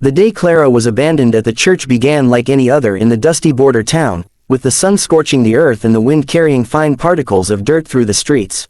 The day Clara was abandoned at the church began like any other in the dusty border town, with the sun scorching the earth and the wind carrying fine particles of dirt through the streets.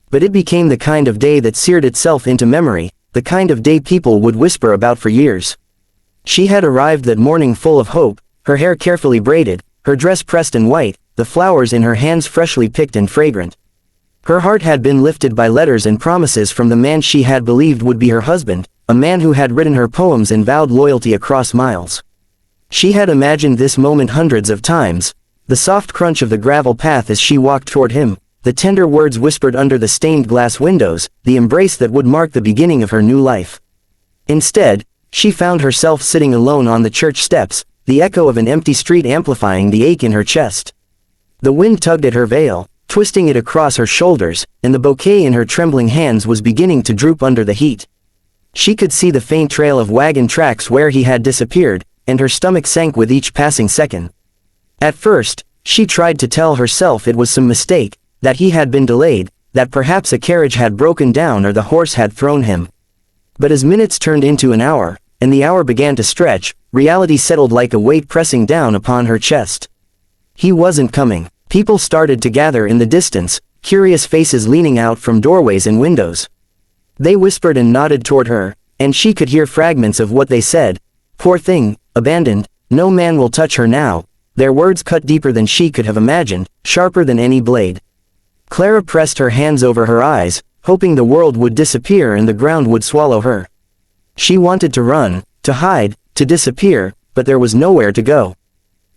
But it became the kind of day that seared itself into memory, the kind of day people would whisper about for years. She had arrived that morning full of hope, her hair carefully braided, her dress pressed and white, the flowers in her hands freshly picked and fragrant. Her heart had been lifted by letters and promises from the man she had believed would be her husband, a man who had written her poems and vowed loyalty across miles. She had imagined this moment hundreds of times, the soft crunch of the gravel path as she walked toward him, the tender words whispered under the stained glass windows, the embrace that would mark the beginning of her new life. Instead, she found herself sitting alone on the church steps, the echo of an empty street amplifying the ache in her chest. The wind tugged at her veil, twisting it across her shoulders, and the bouquet in her trembling hands was beginning to droop under the heat. She could see the faint trail of wagon tracks where he had disappeared, and her stomach sank with each passing second. At first, she tried to tell herself it was some mistake, that he had been delayed, that perhaps a carriage had broken down or the horse had thrown him. But as minutes turned into an hour, and the hour began to stretch, reality settled like a weight pressing down upon her chest. He wasn't coming. People started to gather in the distance, curious faces leaning out from doorways and windows. They whispered and nodded toward her, and she could hear fragments of what they said. Poor thing, abandoned, no man will touch her now. Their words cut deeper than she could have imagined, sharper than any blade. Clara pressed her hands over her eyes, hoping the world would disappear and the ground would swallow her. She wanted to run, to hide, to disappear, but there was nowhere to go.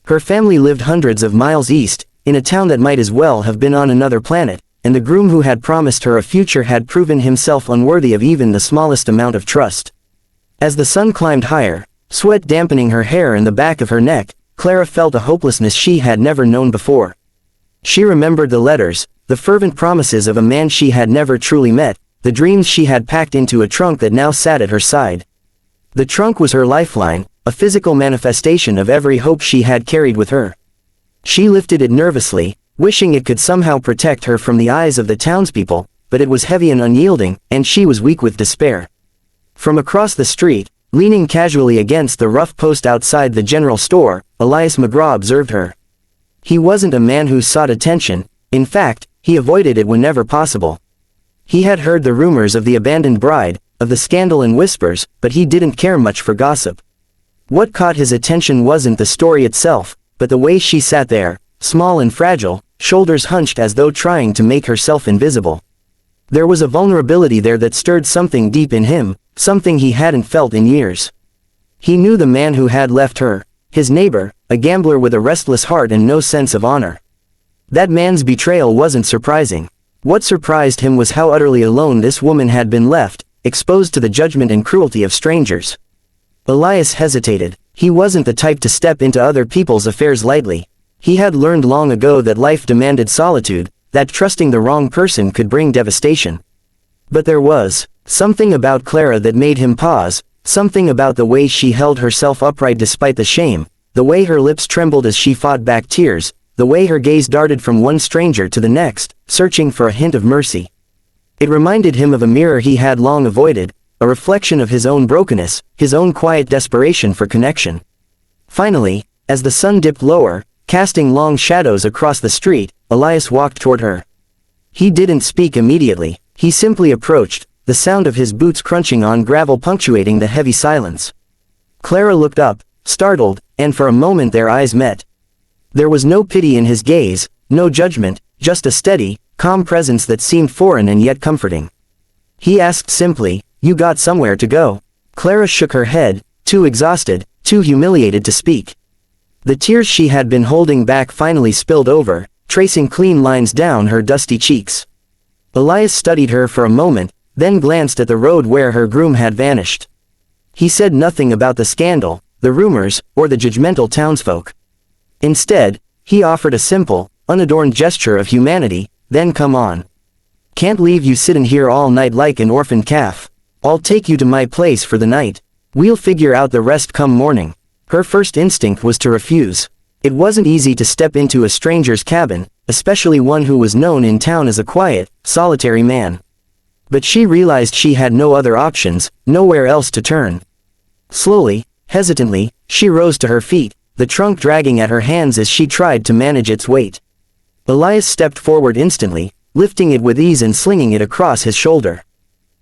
Her family lived hundreds of miles east, in a town that might as well have been on another planet, and the groom who had promised her a future had proven himself unworthy of even the smallest amount of trust. As the sun climbed higher, sweat dampening her hair and the back of her neck, Clara felt a hopelessness she had never known before. She remembered the letters, the fervent promises of a man she had never truly met, the dreams she had packed into a trunk that now sat at her side. The trunk was her lifeline, a physical manifestation of every hope she had carried with her. She lifted it nervously, wishing it could somehow protect her from the eyes of the townspeople, but it was heavy and unyielding, and she was weak with despair. From across the street, leaning casually against the rough post outside the general store, Elias McGraw observed her. He wasn't a man who sought attention. In fact, he avoided it whenever possible. He had heard the rumors of the abandoned bride, of the scandal and whispers, but he didn't care much for gossip. What caught his attention wasn't the story itself, but the way she sat there, small and fragile, shoulders hunched as though trying to make herself invisible. There was a vulnerability there that stirred something deep in him, something he hadn't felt in years. He knew the man who had left her, his neighbor, a gambler with a restless heart and no sense of honor. That man's betrayal wasn't surprising. What surprised him was how utterly alone this woman had been left, exposed to the judgment and cruelty of strangers. Elias hesitated. He wasn't the type to step into other people's affairs lightly. He had learned long ago that life demanded solitude, that trusting the wrong person could bring devastation. But there was something about Clara that made him pause, something about the way she held herself upright despite the shame, the way her lips trembled as she fought back tears, the way her gaze darted from one stranger to the next, searching for a hint of mercy. It reminded him of a mirror he had long avoided, a reflection of his own brokenness, his own quiet desperation for connection. Finally, as the sun dipped lower, casting long shadows across the street, Elias walked toward her. He didn't speak immediately. He simply approached, the sound of his boots crunching on gravel punctuating the heavy silence. Clara looked up, startled, and for a moment their eyes met. There was no pity in his gaze, no judgment, just a steady, calm presence that seemed foreign and yet comforting. He asked simply, "You got somewhere to go?" Clara shook her head, too exhausted, too humiliated to speak. The tears she had been holding back finally spilled over, tracing clean lines down her dusty cheeks. Elias studied her for a moment, then glanced at the road where her groom had vanished. He said nothing about the scandal, the rumors, or the judgmental townsfolk. Instead, he offered a simple, unadorned gesture of humanity, "Then come on. Can't leave you sitting here all night like an orphaned calf. I'll take you to my place for the night. We'll figure out the rest come morning." Her first instinct was to refuse. It wasn't easy to step into a stranger's cabin, especially one who was known in town as a quiet, solitary man. But she realized she had no other options, nowhere else to turn. Slowly, hesitantly, she rose to her feet, the trunk dragging at her hands as she tried to manage its weight. Elias stepped forward instantly, lifting it with ease and slinging it across his shoulder.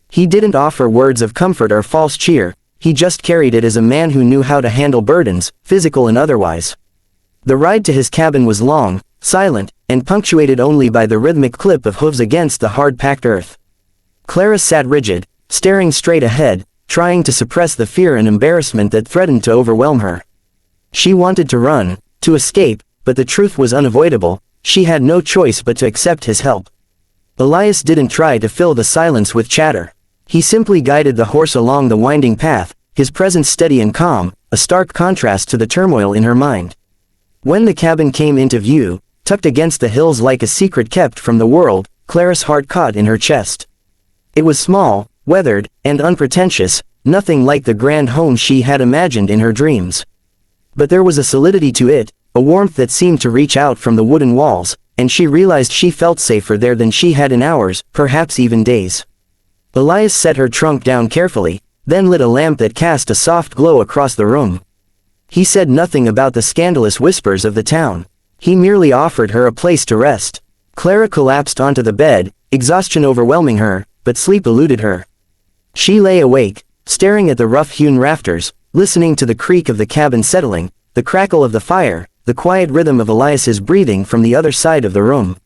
He didn't offer words of comfort or false cheer, he just carried it as a man who knew how to handle burdens, physical and otherwise. The ride to his cabin was long, silent, and punctuated only by the rhythmic clip of hooves against the hard-packed earth. Clara sat rigid, staring straight ahead, trying to suppress the fear and embarrassment that threatened to overwhelm her. She wanted to run, to escape, but the truth was unavoidable, she had no choice but to accept his help. Elias didn't try to fill the silence with chatter. He simply guided the horse along the winding path, his presence steady and calm, a stark contrast to the turmoil in her mind. When the cabin came into view, tucked against the hills like a secret kept from the world, Clara's heart caught in her chest. It was small, weathered, and unpretentious, nothing like the grand home she had imagined in her dreams. But there was a solidity to it, a warmth that seemed to reach out from the wooden walls, and she realized she felt safer there than she had in hours, perhaps even days. Elias set her trunk down carefully, then lit a lamp that cast a soft glow across the room. He said nothing about the scandalous whispers of the town. He merely offered her a place to rest. Clara collapsed onto the bed, exhaustion overwhelming her, but sleep eluded her. She lay awake, staring at the rough-hewn rafters, listening to the creak of the cabin settling, the crackle of the fire, the quiet rhythm of Elias's breathing from the other side of the room.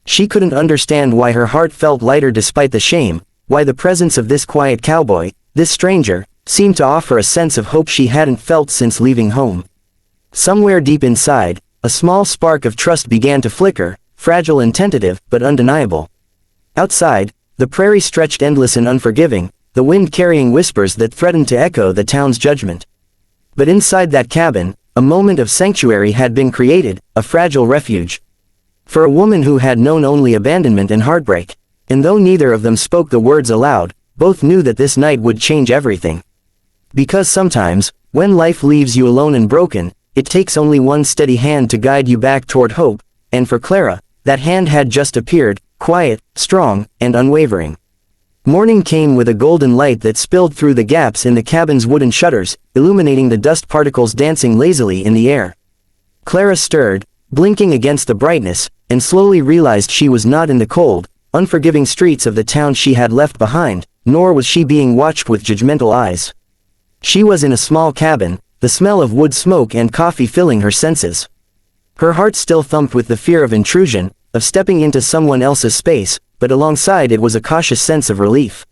She couldn't understand why her heart felt lighter despite the shame, why the presence of this quiet cowboy, this stranger, seemed to offer a sense of hope she hadn't felt since leaving home. Somewhere deep inside, a small spark of trust began to flicker, fragile and tentative, but undeniable. Outside, the prairie stretched endless and unforgiving, the wind carrying whispers that threatened to echo the town's judgment. But inside that cabin, a moment of sanctuary had been created, a fragile refuge. For a woman who had known only abandonment and heartbreak. And though neither of them spoke the words aloud, both knew that this night would change everything. Because sometimes, when life leaves you alone and broken, it takes only one steady hand to guide you back toward hope, and for Clara, that hand had just appeared, quiet, strong, and unwavering. Morning came with a golden light that spilled through the gaps in the cabin's wooden shutters, illuminating the dust particles dancing lazily in the air. Clara stirred, blinking against the brightness, and slowly realized she was not in the cold, unforgiving streets of the town she had left behind, nor was she being watched with judgmental eyes. She was in a small cabin, the smell of wood smoke and coffee filling her senses. Her heart still thumped with the fear of intrusion, of stepping into someone else's space, but alongside it was a cautious sense of relief.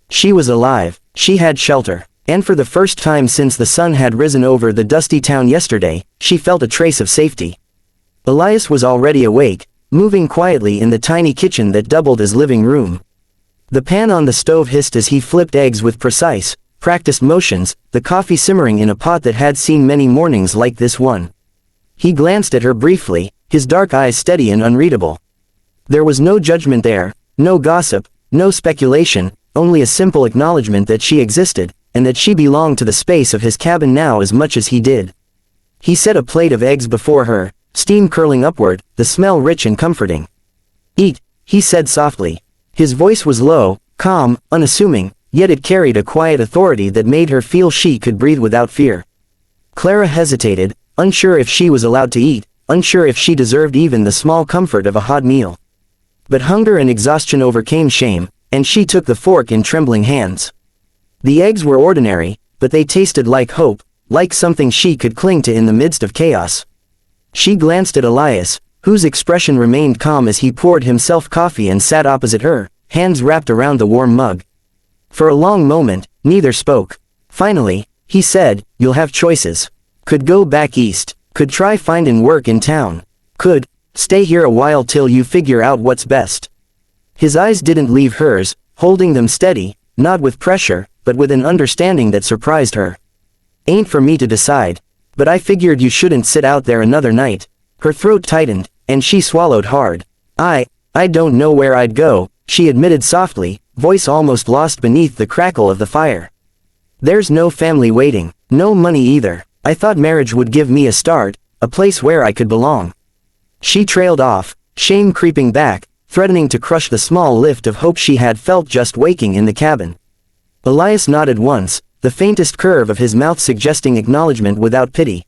She was alive, she had shelter, and for the first time since the sun had risen over the dusty town yesterday, she felt a trace of safety. Elias was already awake, moving quietly in the tiny kitchen that doubled as living room. The pan on the stove hissed as he flipped eggs with precise, practiced motions, the coffee simmering in a pot that had seen many mornings like this one. He glanced at her briefly, his dark eyes steady and unreadable. There was no judgment there, no gossip, no speculation, only a simple acknowledgement that she existed, and that she belonged to the space of his cabin now as much as he did. He set a plate of eggs before her, steam curling upward, the smell rich and comforting. "Eat," he said softly. His voice was low, calm, unassuming, yet it carried a quiet authority that made her feel she could breathe without fear. Clara hesitated, unsure if she was allowed to eat, unsure if she deserved even the small comfort of a hot meal. But hunger and exhaustion overcame shame, and she took the fork in trembling hands. The eggs were ordinary, but they tasted like hope, like something she could cling to in the midst of chaos. She glanced at Elias, whose expression remained calm as he poured himself coffee and sat opposite her, hands wrapped around the warm mug. For a long moment, neither spoke. Finally, he said, "You'll have choices. Could go back east, could try findin' work in town. Could stay here a while till you figure out what's best." His eyes didn't leave hers, holding them steady, not with pressure, but with an understanding that surprised her. "Ain't for me to decide. But I figured you shouldn't sit out there another night." Her throat tightened, and she swallowed hard. I don't know where I'd go," she admitted softly, voice almost lost beneath the crackle of the fire. "There's no family waiting, no money either. I thought marriage would give me a start, a place where I could belong." She trailed off, shame creeping back, threatening to crush the small lift of hope she had felt just waking in the cabin. Elias nodded once, the faintest curve of his mouth suggesting acknowledgement without pity.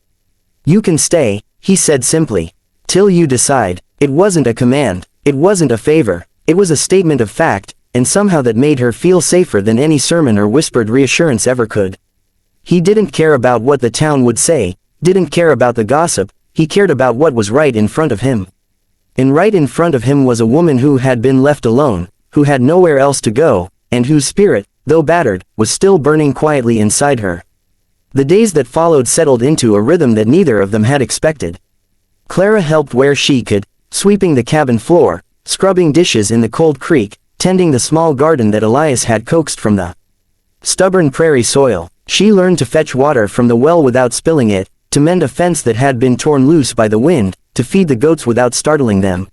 "You can stay," he said simply. "Till you decide." It wasn't a command. It wasn't a favor. It was a statement of fact, and somehow that made her feel safer than any sermon or whispered reassurance ever could. He didn't care about what the town would say, didn't care about the gossip, he cared about what was right in front of him. And right in front of him was a woman who had been left alone, who had nowhere else to go, and whose spirit, though battered, was still burning quietly inside her. The days that followed settled into a rhythm that neither of them had expected. Clara helped where she could, sweeping the cabin floor, scrubbing dishes in the cold creek, tending the small garden that Elias had coaxed from the stubborn prairie soil. She learned to fetch water from the well without spilling it, to mend a fence that had been torn loose by the wind, to feed the goats without startling them.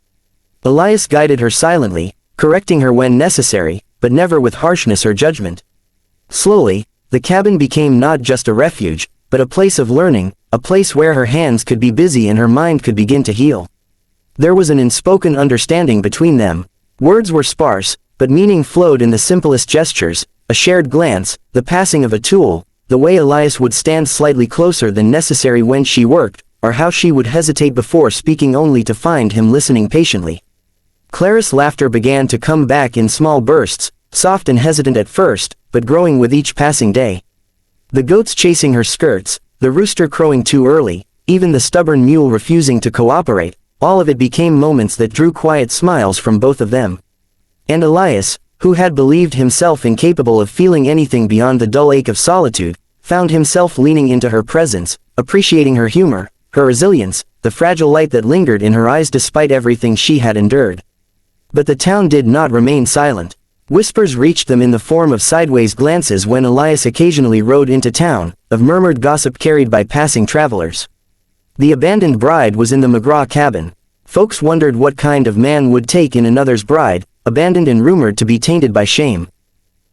Elias guided her silently, correcting her when necessary, but never with harshness or judgment. Slowly, the cabin became not just a refuge, but a place of learning, a place where her hands could be busy and her mind could begin to heal. There was an unspoken understanding between them. Words were sparse, but meaning flowed in the simplest gestures, a shared glance, the passing of a tool, the way Elias would stand slightly closer than necessary when she worked, or how she would hesitate before speaking only to find him listening patiently. Clara's laughter began to come back in small bursts, soft and hesitant at first, but growing with each passing day. The goats chasing her skirts, the rooster crowing too early, even the stubborn mule refusing to cooperate, all of it became moments that drew quiet smiles from both of them. And Elias, who had believed himself incapable of feeling anything beyond the dull ache of solitude, found himself leaning into her presence, appreciating her humor, her resilience, the fragile light that lingered in her eyes despite everything she had endured. But the town did not remain silent. Whispers reached them in the form of sideways glances when Elias occasionally rode into town, of murmured gossip carried by passing travelers. The abandoned bride was in the McGraw cabin. Folks wondered what kind of man would take in another's bride, abandoned and rumored to be tainted by shame.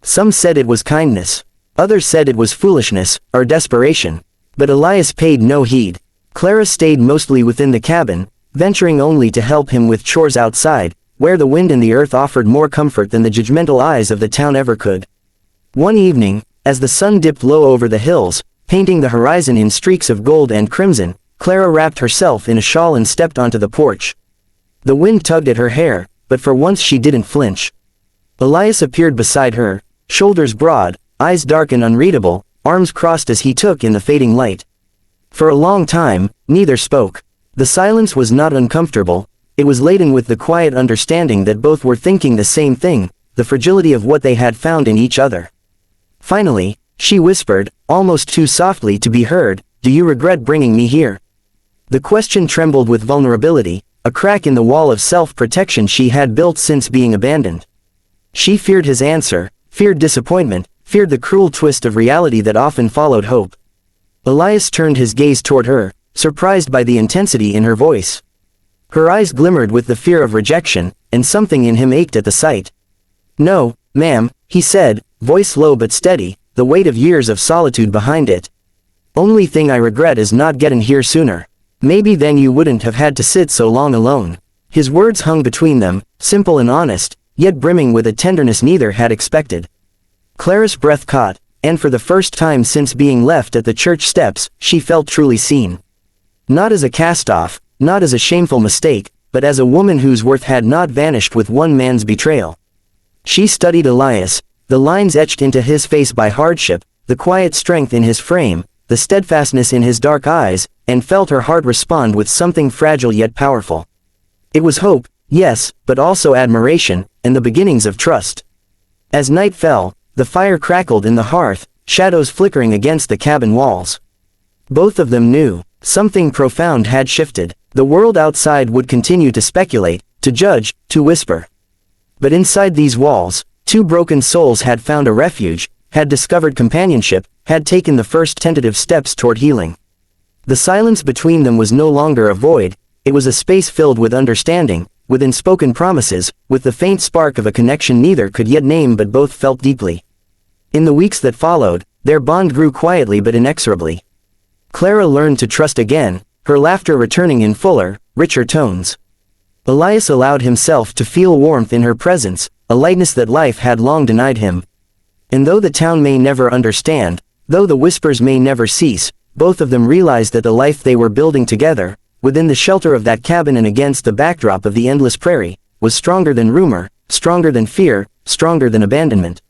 Some said it was kindness. Others said it was foolishness, or desperation. But Elias paid no heed. Clara stayed mostly within the cabin, venturing only to help him with chores outside, where the wind and the earth offered more comfort than the judgmental eyes of the town ever could. One evening, as the sun dipped low over the hills, painting the horizon in streaks of gold and crimson, Clara wrapped herself in a shawl and stepped onto the porch. The wind tugged at her hair, but for once she didn't flinch. Elias appeared beside her, shoulders broad, eyes dark and unreadable, arms crossed as he took in the fading light. For a long time, neither spoke. The silence was not uncomfortable, it was laden with the quiet understanding that both were thinking the same thing, the fragility of what they had found in each other. Finally, she whispered, almost too softly to be heard, "Do you regret bringing me here?" The question trembled with vulnerability, a crack in the wall of self-protection she had built since being abandoned. She feared his answer, feared disappointment, feared the cruel twist of reality that often followed hope. Elias turned his gaze toward her, surprised by the intensity in her voice. Her eyes glimmered with the fear of rejection, and something in him ached at the sight. "No, ma'am," he said, voice low but steady, the weight of years of solitude behind it. "Only thing I regret is not getting here sooner. Maybe then you wouldn't have had to sit so long alone." His words hung between them, simple and honest, yet brimming with a tenderness neither had expected. Clara's breath caught, and for the first time since being left at the church steps, she felt truly seen. Not as a cast-off, not as a shameful mistake, but as a woman whose worth had not vanished with one man's betrayal. She studied Elias, the lines etched into his face by hardship, the quiet strength in his frame, the steadfastness in his dark eyes, and felt her heart respond with something fragile yet powerful. It was hope, yes, but also admiration, and the beginnings of trust. As night fell, the fire crackled in the hearth, shadows flickering against the cabin walls. Both of them knew, something profound had shifted. The world outside would continue to speculate, to judge, to whisper. But inside these walls, two broken souls had found a refuge, had discovered companionship, had taken the first tentative steps toward healing. The silence between them was no longer a void, it was a space filled with understanding, with unspoken promises, with the faint spark of a connection neither could yet name but both felt deeply. In the weeks that followed, their bond grew quietly but inexorably. Clara learned to trust again, her laughter returning in fuller, richer tones. Elias allowed himself to feel warmth in her presence, a lightness that life had long denied him. And though the town may never understand, Though the whispers may never cease, both of them realized that the life they were building together, within the shelter of that cabin and against the backdrop of the endless prairie, was stronger than rumor, stronger than fear, stronger than abandonment.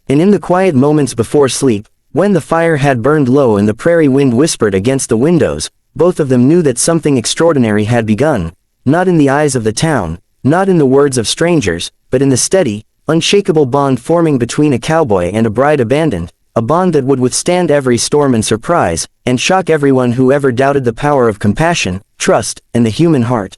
And in the quiet moments before sleep, when the fire had burned low and the prairie wind whispered against the windows, both of them knew that something extraordinary had begun, not in the eyes of the town, not in the words of strangers, but in the steady, unshakable bond forming between a cowboy and a bride abandoned, a bond that would withstand every storm and surprise, and shock everyone who ever doubted the power of compassion, trust, and the human heart.